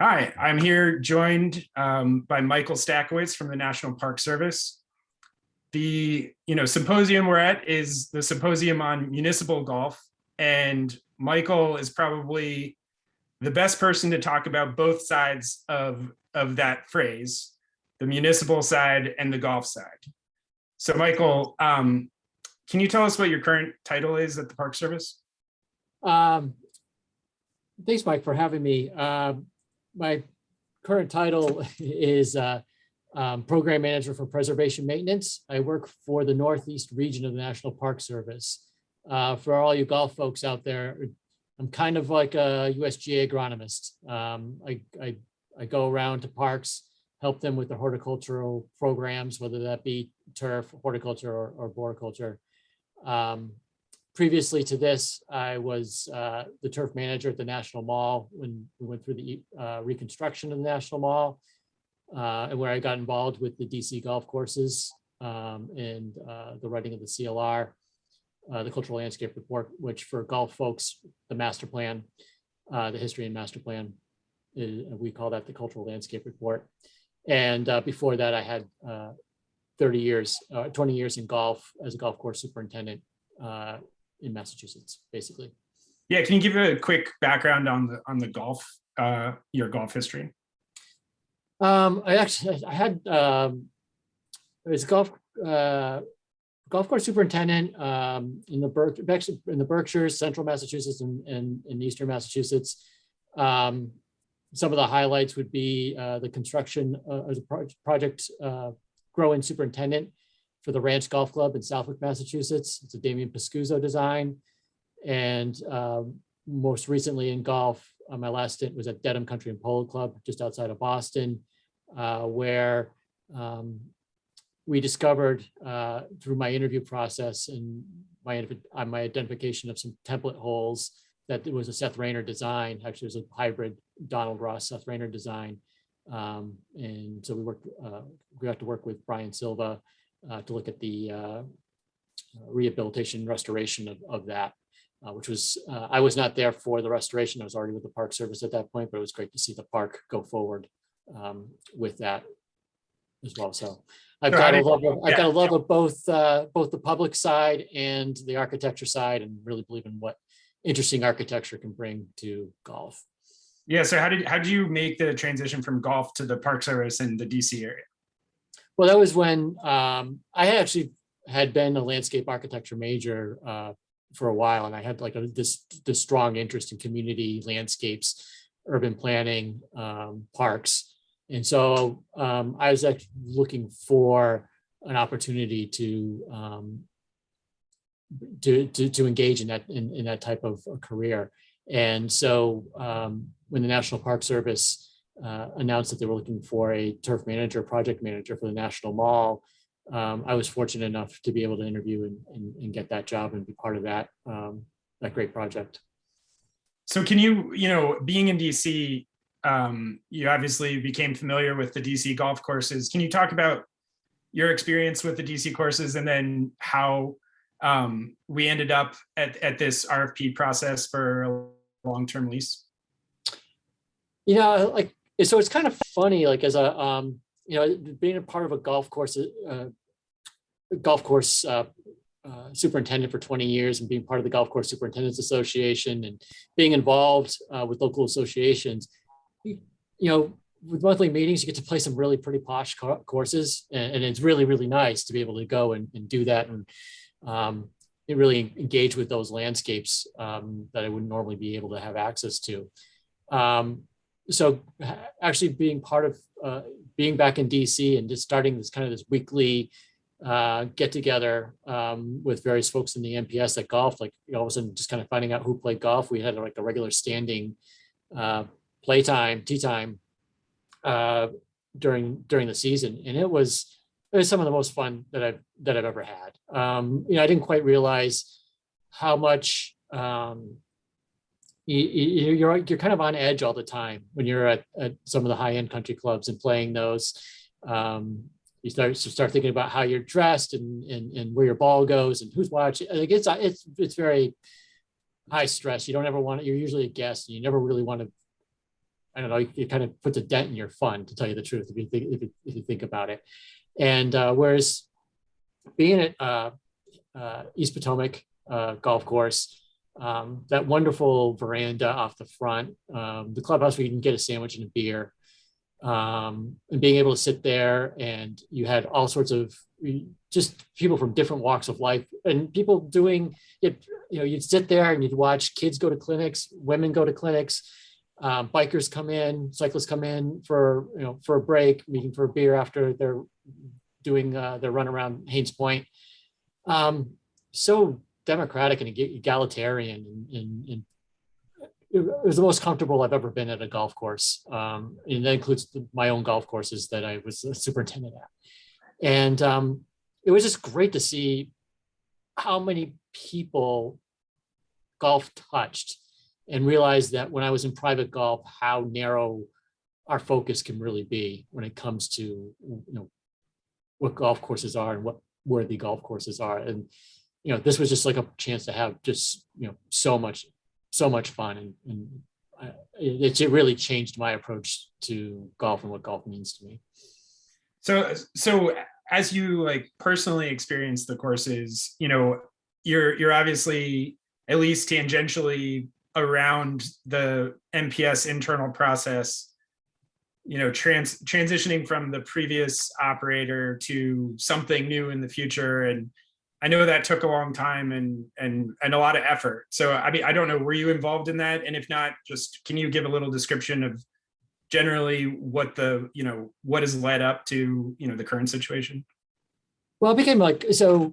Hi, I'm here joined by Michael Stachowicz from the National Park Service. The symposium we're at is the Symposium on Municipal Golf, and Michael is probably the best person to talk about both sides of that phrase, the municipal side and the golf side. So Michael, can you tell us what your current title is at the Park Service? Thanks, Mike, for having me. My current title is Program Manager for Preservation Maintenance. I work for the Northeast region of the National Park Service. For all you golf folks out there, I'm kind of like a USGA agronomist. I go around to parks, help them with their horticultural programs, whether that be turf, horticulture, or arboriculture. Previously to this, I was the turf manager at the National Mall when we went through the reconstruction of the National Mall, and where I got involved with the DC golf courses and the writing of the CLR, the Cultural Landscape Report, which for golf folks, the master plan, the history and master plan, we call that the Cultural Landscape Report. And before that, I had 20 years in golf as a golf course superintendent in Massachusetts, basically. Yeah, can you give a quick background on the golf, your golf history? I had as a golf course superintendent in the Berkshires, Central Massachusetts, and in Eastern Massachusetts. Some of the highlights would be the construction as a project growing superintendent for the Ranch Golf Club in Southwick, Massachusetts. It's a Damian Pascuzzo design. And most recently in golf, my last stint was at Dedham Country and Polo Club, just outside of Boston, where we discovered through my interview process and my identification of some template holes that it was a Seth Rayner design. Actually, it was a hybrid Donald Ross Seth Rayner design. And so we got to work with Brian Silva to look at the rehabilitation and restoration of that, which was, I was not there for the restoration. I was already with the Park Service at that point, but it was great to see the park go forward with that as well. So I've got a love of both the public side and the architecture side, and really believe in what interesting architecture can bring to golf. Yeah, so how did you make the transition from golf to the Park Service in the DC area? Well, that was when I actually had been a landscape architecture major for a while, and I had like this strong interest in community landscapes, urban planning, parks, and so I was actually looking for an opportunity to engage in that type of career. And so when the National Park Service announced that they were looking for a turf manager, project manager for the National Mall, I was fortunate enough to be able to interview and get that job and be part of that great project. So can you, being in DC, you obviously became familiar with the DC golf courses. Can you talk about your experience with the DC courses and then how we ended up at this RFP process for a long-term lease? So it's kind of funny, like as a, being a part of a golf course superintendent for 20 years and being part of the Golf Course Superintendents Association and being involved with local associations, with monthly meetings, you get to play some really pretty posh courses, and it's really, really nice to be able to go and do that and really engage with those landscapes that I wouldn't normally be able to have access to. So actually being part of being back in DC and just starting this weekly get together with various folks in the NPS that golf, all of a sudden just kind of finding out who played golf. We had like a regular standing playtime, tea time during the season, and it was some of the most fun that I've ever had. I didn't quite realize how much you're kind of on edge all the time when you're at some of the high-end country clubs and playing those. You start thinking about how you're dressed and where your ball goes and who's watching. It's very high stress. You don't ever want to. You're usually a guest, and you never really want to I don't know, it kind of puts a dent in your fun, to tell you the truth, if you think about it. And whereas being at East Potomac golf course, that wonderful veranda off the front, the clubhouse where you can get a sandwich and a beer, and being able to sit there, and you had all sorts of just people from different walks of life, and people doing it. You'd sit there and you'd watch kids go to clinics, women go to clinics, bikers come in, cyclists come in for a break, meeting for a beer after they're doing their run around Haynes Point. So democratic and egalitarian, and it was the most comfortable I've ever been at a golf course. And that includes my own golf courses that I was a superintendent at. And it was just great to see how many people golf touched, and realize that when I was in private golf, how narrow our focus can really be when it comes to what golf courses are and what worthy golf courses are. And this was just like a chance to have just so much fun, and it really changed my approach to golf and what golf means to me. So as you personally experience the courses, you're obviously at least tangentially around the NPS internal process, transitioning from the previous operator to something new in the future. And I know that took a long time and a lot of effort. So I don't know, were you involved in that? And if not, just can you give a little description of generally what what has led up to the current situation? Well, it became I was a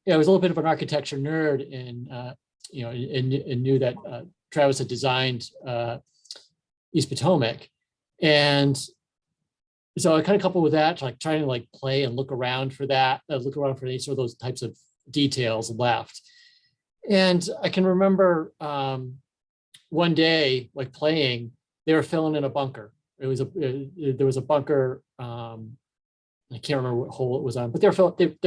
little bit of an architecture nerd, and and knew that Travis had designed East Potomac, and so I kind of coupled with that, trying to play and look around for any sort of those types of details left. And I can remember one day playing, they were filling in a bunker. There was a bunker. I can't remember what hole it was on, but they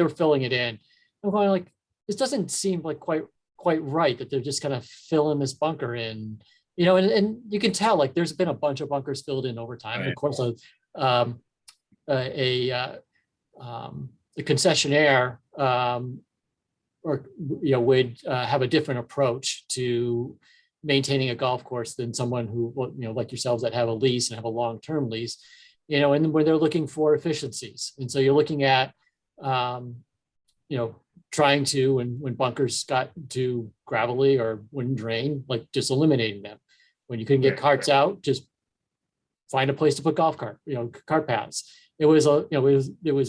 were filling it in. I'm going this doesn't seem quite right that they're just kind of filling this bunker in, and you can tell there's been a bunch of bunkers filled in over time. Right. And of course, the concessionaire would have a different approach to maintaining a golf course than someone who, like yourselves, that have a lease and have a long-term lease, and where they're looking for efficiencies. And so you're looking at, trying to, when bunkers got too gravelly or wouldn't drain, just eliminating them. When you couldn't get carts out, just find a place to put cart paths. It was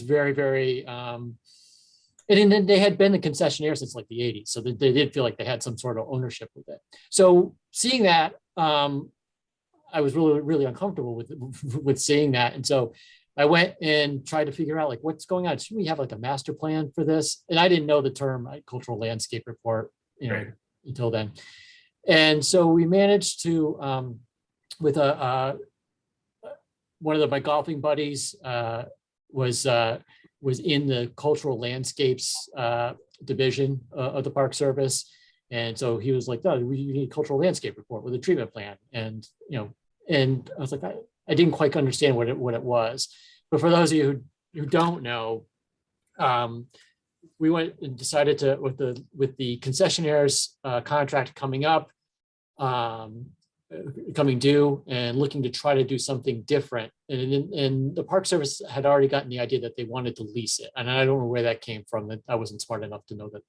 very, very, and then they had been the concessionaire since the 80s. So they did feel like they had some sort of ownership with it. So seeing that, I was really, really uncomfortable with seeing that. And so I went and tried to figure out what's going on. Should we have a master plan for this? And I didn't know the term cultural landscape report, right, until then. And so we managed to, with one of my golfing buddies was in the cultural landscapes division of the Park Service. And so he was like, "No, we need a cultural landscape report with a treatment plan." And, and I was like, I didn't quite understand what it was. But for those of you who don't know, we went and decided to, with the concessionaire's contract coming up, coming due, and looking to try to do something different. And the Park Service had already gotten the idea that they wanted to lease it. And I don't know where that came from. That I wasn't smart enough to know that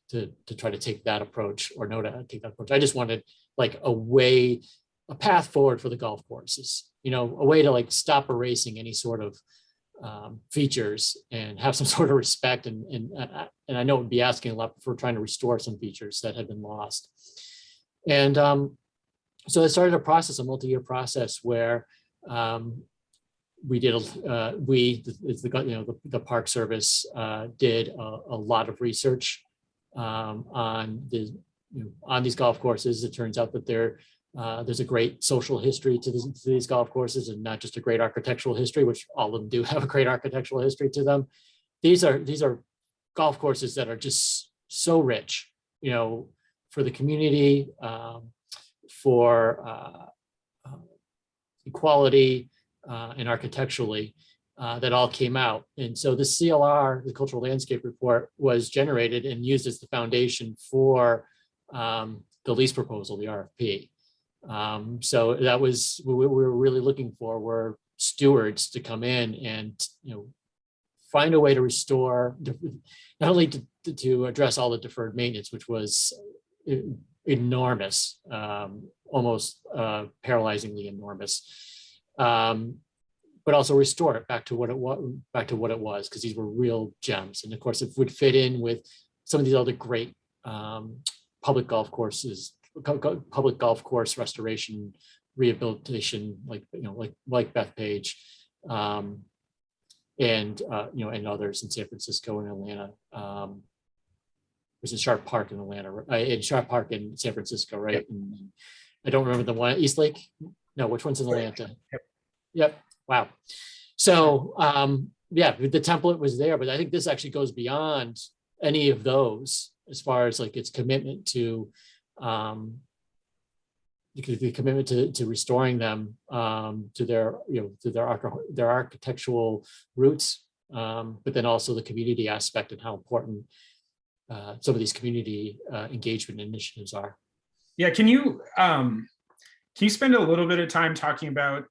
to try to take that approach, or know to take that approach. I just wanted a path forward for the golf courses, a way to stop erasing any sort of features and have some sort of respect. And I know it would be asking a lot for trying to restore some features that had been lost. And so I started a multi-year process where we did, the Park Service did a lot of research on these golf courses. It turns out that there's a great social history to these golf courses, and not just a great architectural history, which all of them do have a great architectural history to them. These are golf courses that are just so rich, for the community, for quality, and architecturally, that all came out. And so the CLR, the Cultural Landscape Report, was generated and used as the foundation for the lease proposal, the RFP. So that was what we were really looking for, were stewards to come in and, find a way to restore, not only to address all the deferred maintenance, which was enormous, almost paralyzingly enormous, but also restore it back to what it was, because these were real gems. And of course, it would fit in with some of these other great public golf courses, public golf course restoration, rehabilitation, like Bethpage, and others in San Francisco and Atlanta. There's a Sharp Park in Atlanta, in Sharp Park in San Francisco, right? Yep. And I don't remember the one, East Lake. No, which one's in Atlanta? Yep. Wow. So the template was there, but I think this actually goes beyond any of those as far as like its commitment to the commitment to restoring them to their architectural roots, but then also the community aspect and how important some of these community engagement initiatives are. Yeah, can you spend a little bit of time talking about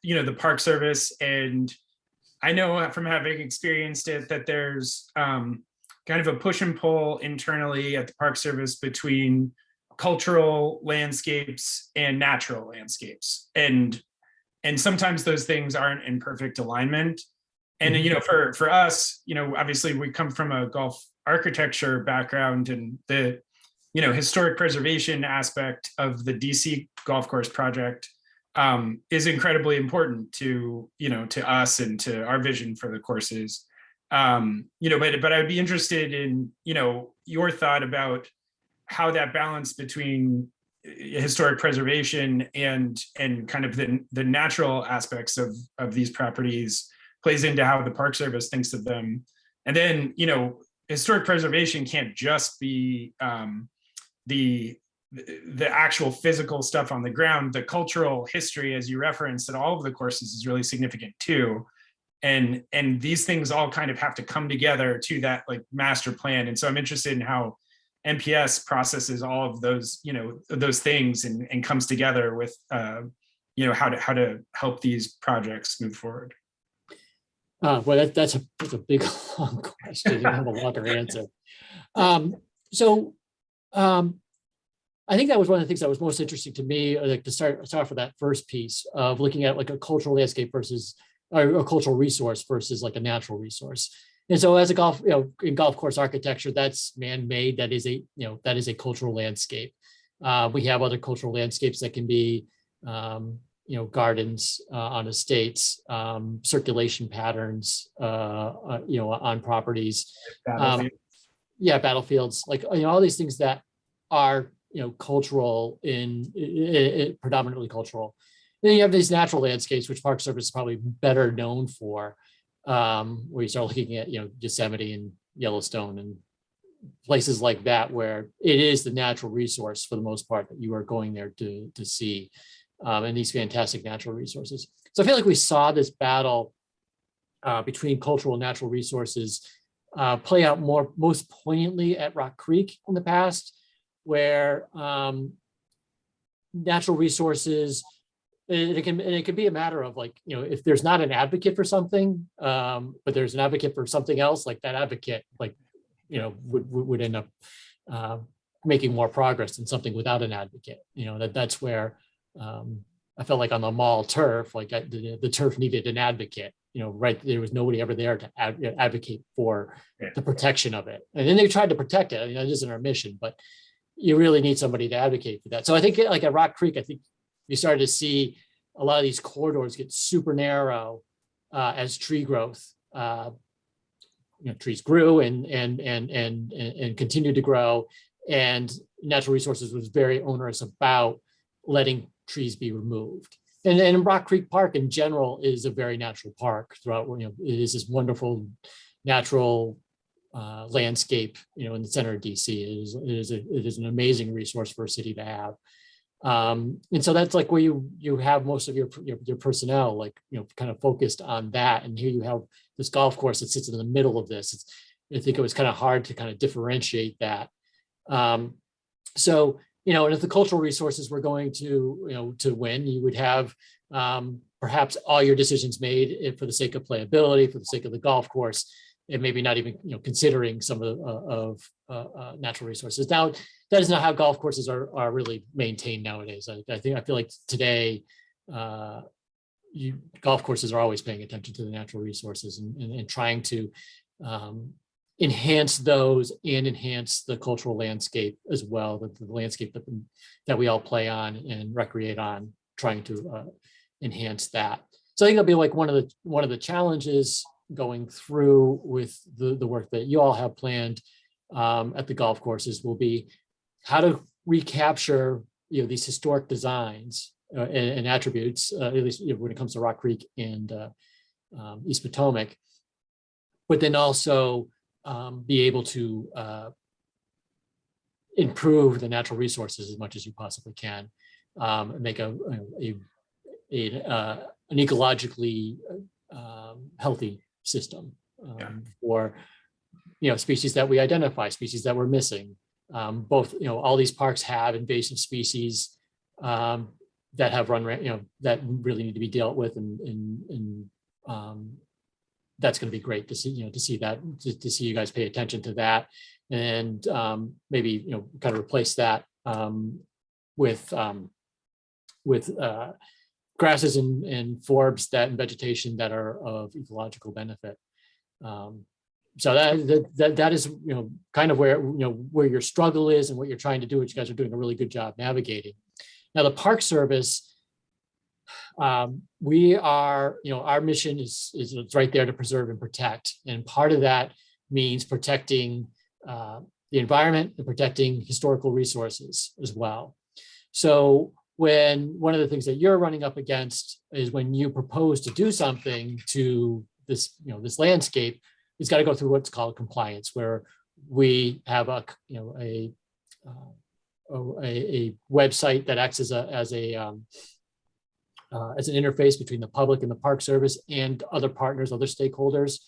the Park Service? And I know from having experienced it that there's kind of a push and pull internally at the Park Service between cultural landscapes and natural landscapes, and sometimes those things aren't in perfect alignment. And for us, obviously we come from a golf architecture background, and the historic preservation aspect of the DC golf course project is incredibly important to us and to our vision for the courses. But I'd be interested in your thought about how that balance between historic preservation and kind of the natural aspects of these properties plays into how the Park Service thinks of them. And then historic preservation can't just be the actual physical stuff on the ground. The cultural history, as you referenced, at all of the courses is really significant too. And these things all kind of have to come together to that like master plan. And so I'm interested in how NPS processes all of those, those things and comes together with, how to help these projects move forward. Well, that's a big long question. You have a longer answer. I think that was one of the things that was most interesting to me, like to start with that first piece of looking at like a cultural landscape versus or a cultural resource versus like a natural resource. And so as a in golf course architecture, that's man-made. That is a cultural landscape. We have other cultural landscapes that can be, gardens on estates, circulation patterns, on properties. Battlefields, like, all these things that are, cultural in predominantly cultural. Then you have these natural landscapes, which Park Service is probably better known for, where you start looking at, Yosemite and Yellowstone and places like that, where it is the natural resource for the most part that you are going there to see, and these fantastic natural resources. So I feel like we saw this battle between cultural and natural resources play out most poignantly at Rock Creek in the past, where natural resources, it can be a matter of like, if there's not an advocate for something, but there's an advocate for something else, like that advocate, like, would end up making more progress than something without an advocate. That's where I felt like on the mall turf, like the turf needed an advocate. Right, there was nobody ever there to advocate for the protection of it. And then they tried to protect it. That isn't our mission, but you really need somebody to advocate for that. So I think like at Rock Creek, I think you started to see a lot of these corridors get super narrow as tree growth. Trees grew and continued to grow, and natural resources was very onerous about letting trees be removed. And Rock Creek Park in general is a very natural park throughout. It is this wonderful natural landscape, in the center of DC. It is an amazing resource for a city to have. And so that's like where you have most of your personnel, like, kind of focused on that. And here you have this golf course that sits in the middle of this. I think it was kind of hard to kind of differentiate that. So, and if the cultural resources were going to win, you would have perhaps all your decisions made for the sake of playability, for the sake of the golf course, and maybe not even considering some of natural resources. Now, that is not how golf courses are really maintained nowadays. I feel like today, golf courses are always paying attention to the natural resources and trying to enhance those and enhance the cultural landscape as well, the landscape that we all play on and recreate on, trying to enhance that. So I think it'll be like one of the challenges going through with the work that you all have planned at the golf courses will be how to recapture these historic designs and attributes, at least when it comes to Rock Creek and East Potomac, but then also be able to improve the natural resources as much as you possibly can, and make an ecologically healthy system for species that we identify, species that we're missing. Both all these parks have invasive species that have that really need to be dealt with, and that's going to be great to see to see you guys pay attention to that, and maybe kind of replace that with grasses and forbs and vegetation that are of ecological benefit. So that is kind of where your struggle is and what you're trying to do, which you guys are doing a really good job navigating. Now, the Park Service, we are our mission is right there to preserve and protect, and part of that means protecting the environment and protecting historical resources as well. So when one of the things that you're running up against is when you propose to do something to this this landscape, it's got to go through what's called compliance, where we have a website that acts as an interface between the public and the Park Service and other partners, other stakeholders,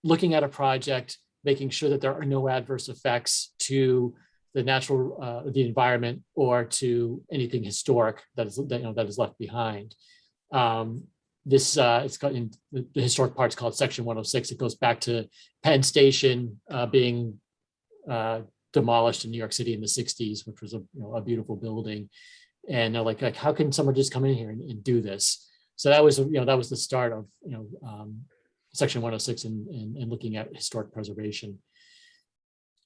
looking at a project, making sure that there are no adverse effects to the the environment or to anything historic that is left behind. It's got in the historic part's called Section 106. It goes back to Penn Station being demolished in New York City in the 60s, which was a beautiful building. And they're like, how can someone just come in here and do this? So that was that was the start of Section 106 and looking at historic preservation.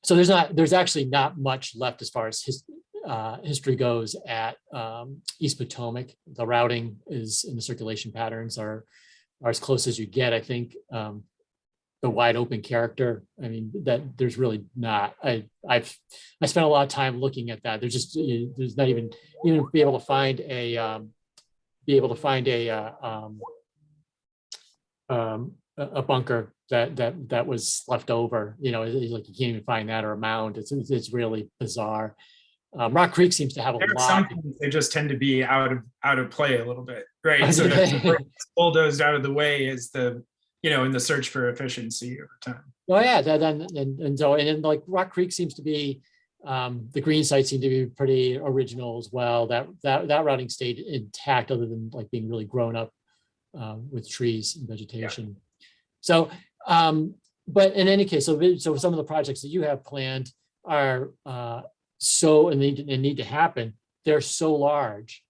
So there's actually not much left as far as history goes at East Potomac. The routing is in the circulation patterns are as close as you get. I think the wide open character, I mean, that there's really not. I spent a lot of time looking at that. There's not even be able to find a bunker that was left over. Like you can't even find that, or a mound. It's really bizarre. Rock Creek seems to have a lot. Some things, they just tend to be out of play a little bit, right? So the bulldozed out of the way is the in the search for efficiency over time. Oh yeah, and like Rock Creek seems to be the green sites seem to be pretty original as well. That routing stayed intact, other than like being really grown up with trees and vegetation. Yeah. So, but in any case, so some of the projects that you have planned are and need to happen. They're so large,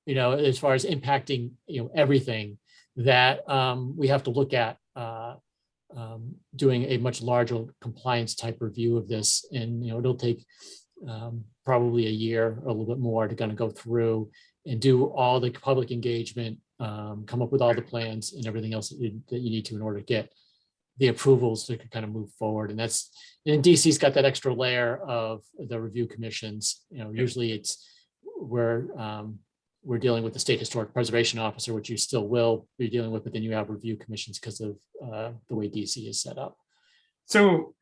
as far as impacting everything, that we have to look at doing a much larger compliance type review of this, and it'll take probably a year or a little bit more to kind of go through and do all the public engagement, come up with all the plans and everything else that you need to in order to get the approvals to kind of move forward. And DC's got that extra layer of the review commissions. Usually we're dealing with the State Historic Preservation Officer, which you still will be dealing with, but then you have review commissions because of the way DC is set up. So,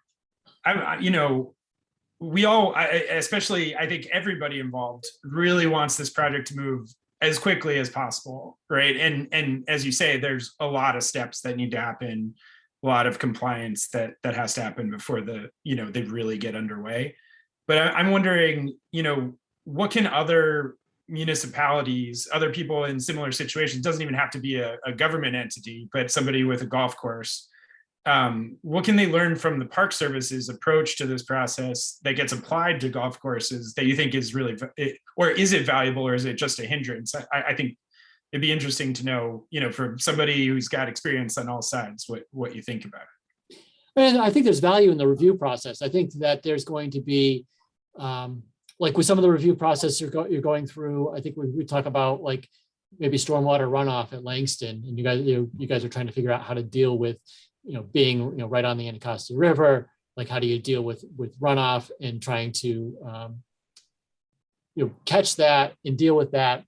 we all, especially I think everybody involved, really wants this project to move as quickly as possible, right? And as you say, there's a lot of steps that need to happen, a lot of compliance that has to happen before they really get underway. But I'm wondering, what can other municipalities, other people in similar situations, doesn't even have to be a government entity, but somebody with a golf course, what can they learn from the Park Service's approach to this process that gets applied to golf courses that you think is really, or is it valuable, or is it just a hindrance? I think it'd be interesting to know, from somebody who's got experience on all sides, what you think about it. And I think there's value in the review process. I think that there's going to be, like with some of the review process you're going through, I think we talk about like maybe stormwater runoff at Langston, and you guys are trying to figure out how to deal with, being right on the Anacostia River. Like, how do you deal with runoff and trying to catch that and deal with that,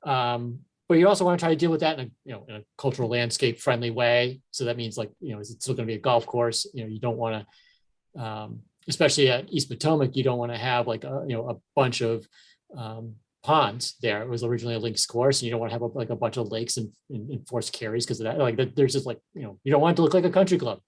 but you also want to try to deal with that in a cultural landscape friendly way. So that means, like, is it still going to be a golf course? You don't want to, especially at East Potomac, you don't want to have like a bunch of ponds there. It was originally a links course, and you don't want to have a bunch of lakes and forced carries because of that. Like, there's just like, you don't want it to look like a country club.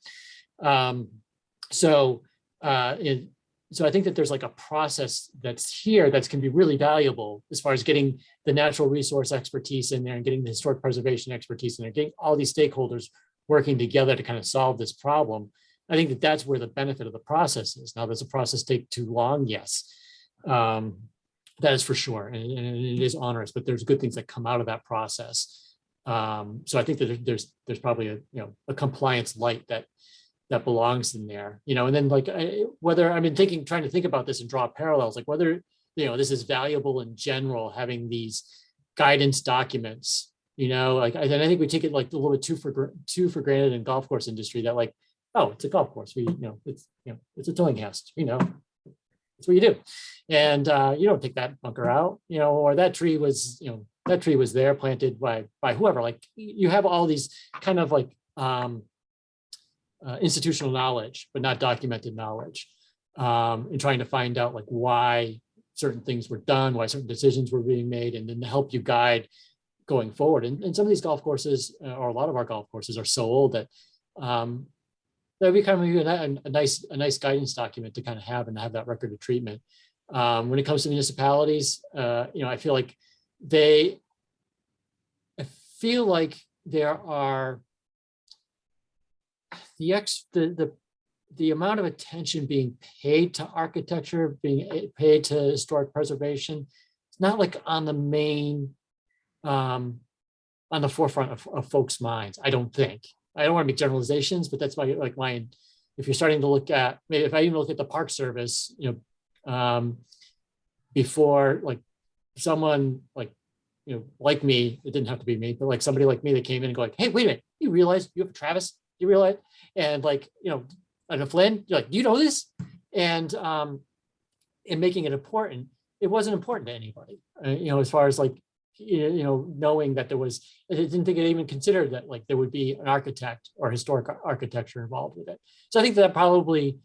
So I think that there's like a process that's here that can be really valuable as far as getting the natural resource expertise in there and getting the historic preservation expertise in there, getting all these stakeholders working together to kind of solve this problem. I think that that's where the benefit of the process is. Now, does the process take too long? Yes. That is for sure, and it is onerous, but there's good things that come out of that process. So I think that there's probably a compliance light that belongs in there, and then like trying to think about this and draw parallels, like whether this is valuable in general, having these guidance documents, like, and I think we take it like a little bit too for granted in golf course industry, that like, oh, it's a golf course, it's a towing house, that's what you do. And you don't take that bunker out, or that tree was there planted by whoever. Like, you have all these kind of like institutional knowledge, but not documented knowledge, and trying to find out like why certain things were done, why certain decisions were being made, and then to help you guide going forward. And some of these golf courses, or a lot of our golf courses, are so old that that'd be kind of a nice guidance document to kind of have, and have that record of treatment. When it comes to municipalities, I feel like there are the amount of attention being paid to architecture, being paid to historic preservation. It's not like on the main, on the forefront of folks' minds. I don't think. I don't want to make generalizations, but that's my if you're starting to look at, maybe if I even look at the Park Service, before, like, someone like me, it didn't have to be me, but like somebody like me that came in and go like, hey, wait a minute, you realize you have a Travis? You realize? And like, and a Flynn, you're like, you know this? And in making it important, it wasn't important to anybody, as far as like, knowing that there was, I didn't think it even considered that like there would be an architect or historic architecture involved with it. So I think that probably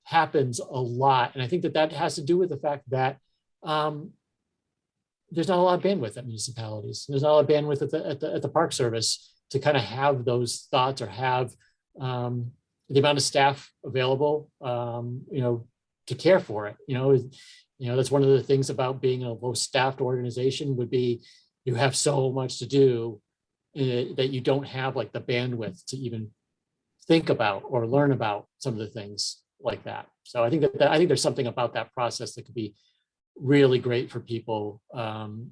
happens a lot. And I think that has to do with the fact that there's not a lot of bandwidth at municipalities. There's not a lot of bandwidth at the Park Service to kind of have those thoughts, or have the amount of staff available, to care for it. That's one of the things about being a low-staffed organization, would be you have so much to do that you don't have like the bandwidth to even think about or learn about some of the things like that. So I think I think there's something about that process that could be really great for people,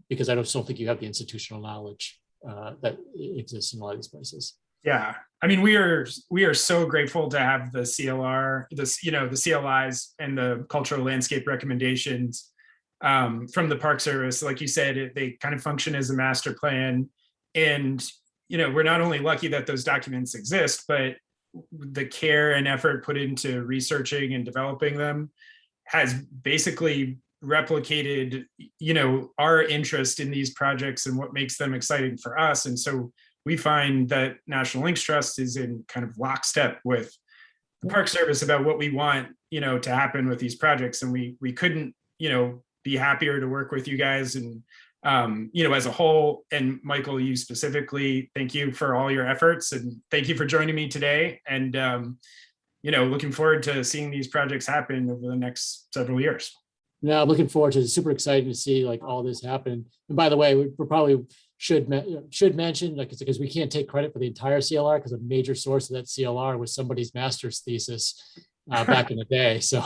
because I don't think you have the institutional knowledge that exists in a lot of these places. Yeah, I mean, we are so grateful to have the CLR, the CLIs and the cultural landscape recommendations from the Park Service. Like you said, they kind of function as a master plan, and we're not only lucky that those documents exist, but the care and effort put into researching and developing them has basically replicated our interest in these projects and what makes them exciting for us. And so we find that National Links Trust is in kind of lockstep with the Park Service about what we want, to happen with these projects. And we couldn't, be happier to work with you guys and, as a whole. And Michael, you specifically, thank you for all your efforts and thank you for joining me today. And, looking forward to seeing these projects happen over the next several years. Now I'm looking forward to it. Super excited to see like all this happen. And by the way, we probably should mention, like, because we can't take credit for the entire CLR because a major source of that CLR was somebody's master's thesis back in the day. So.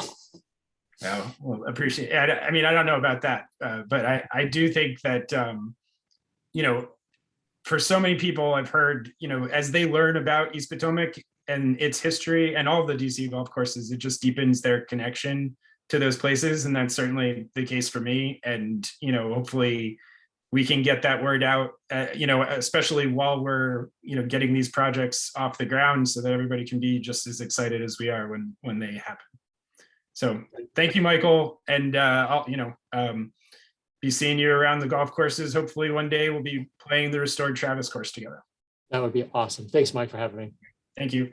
Oh, well, appreciate it. I mean, I don't know about that, but I do think that, for so many people I've heard, as they learn about East Potomac and its history and all the DC golf courses, it just deepens their connection to those places. And that's certainly the case for me. And, hopefully we can get that word out, especially while we're, getting these projects off the ground so that everybody can be just as excited as we are when they happen. So thank you, Michael. And I'll, be seeing you around the golf courses. Hopefully one day we'll be playing the restored Travis course together. That would be awesome. Thanks, Mike, for having me. Thank you.